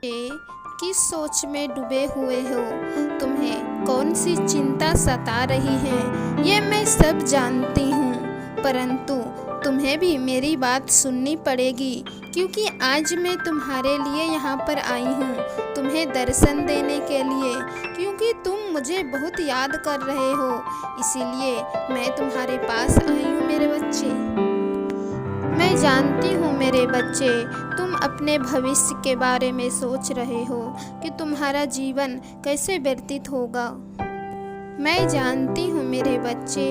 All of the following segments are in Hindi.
ये किस सोच में डूबे हुए हो? तुम्हें कौन सी चिंता सता रही है ये मैं सब जानती हूँ, परंतु तुम्हें भी मेरी बात सुननी पड़ेगी, क्योंकि आज मैं तुम्हारे लिए यहाँ पर आई हूँ, तुम्हें दर्शन देने के लिए, क्योंकि तुम मुझे बहुत याद कर रहे हो, इसीलिए मैं तुम्हारे पास आई हूँ मेरे बच्चे। मैं जानती हूँ मेरे बच्चे, तुम अपने भविष्य के बारे में सोच रहे हो कि तुम्हारा जीवन कैसे व्यतीत होगा। मैं जानती हूँ मेरे बच्चे,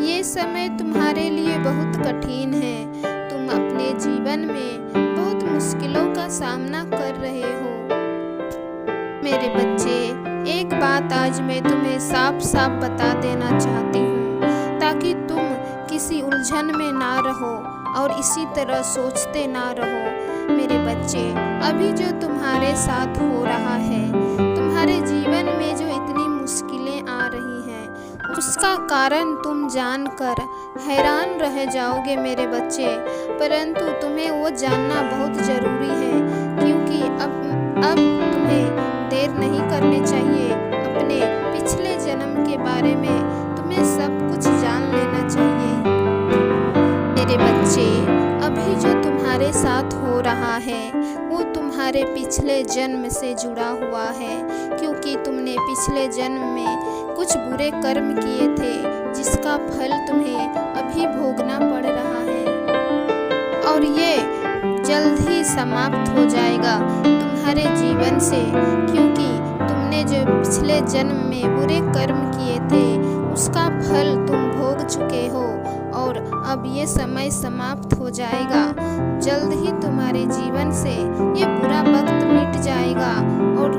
ये समय तुम्हारे लिए बहुत कठिन है। तुम अपने जीवन में बहुत मुश्किलों का सामना कर रहे हो। मेरे बच्चे, एक बात आज मैं तुम्हें साफ साफ बता देना चाहती हूँ, ताकि तुम किसी उलझन में ना रहो और इसी तरह सोचते ना रहो। मेरे बच्चे, अभी जो तुम्हारे साथ हो रहा है, तुम्हारे जीवन में जो इतनी मुश्किलें आ रही हैं, उसका कारण तुम जानकर हैरान रह जाओगे मेरे बच्चे, परंतु तुम्हें वो जानना बहुत ज़रूरी है, क्योंकि अब तुम्हें देर नहीं करनी चाहिए। अपने पिछले जन्म के बारे में तुम्हें सब कुछ जान लेना चाहिए। मेरे बच्चे, अभी जो तुम्हारे साथ हो रहा है वो तुम्हारे पिछले जन्म से जुड़ा हुआ है, क्योंकि तुमने पिछले जन्म में कुछ बुरे कर्म किए थे, जिसका फल तुम्हें अभी भोगना पड़ रहा है, और ये जल्द ही समाप्त हो जाएगा तुम्हारे जीवन से, क्योंकि तुमने जो पिछले जन्म में बुरे कर्म किए थे उसका फल तुम भोग चुके हो, और अब ये समय समाप्त हो जाएगा। जल्द ही तुम्हारे जीवन से ये बुरा वक्त मिट जाएगा, और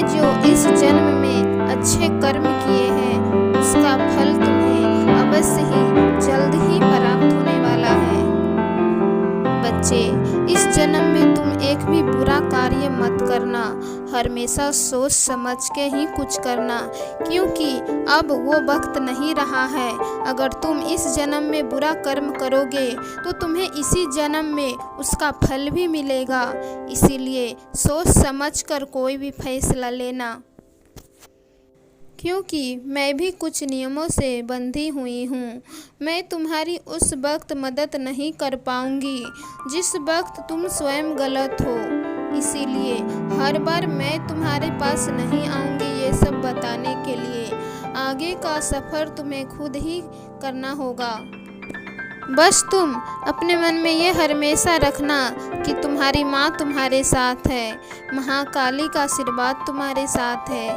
जो इस जन्म में अच्छे कर्म किए हैं उसका फल तुम्हें अवश्य ही जल्द ही प्राप्त होने वाला है। बच्चे, इस जन्म में तुम एक भी बुरा कार्य मत करना, हमेशा सोच समझ के ही कुछ करना, क्योंकि अब वो वक्त नहीं रहा है। अगर तुम इस जन्म में बुरा कर्म करोगे तो तुम्हें इसी जन्म में उसका फल भी मिलेगा, इसीलिए सोच समझ कर कोई भी फैसला लेना, क्योंकि मैं भी कुछ नियमों से बंधी हुई हूँ। मैं तुम्हारी उस वक्त मदद नहीं कर पाऊँगी जिस वक्त तुम स्वयं गलत हो, इसीलिए हर बार मैं तुम्हारे पास नहीं आऊँगी ये सब बताने के लिए। आगे का सफ़र तुम्हें खुद ही करना होगा। बस तुम अपने मन में ये हमेशा रखना कि तुम्हारी माँ तुम्हारे साथ है, महाकाली का आशीर्वाद तुम्हारे साथ है।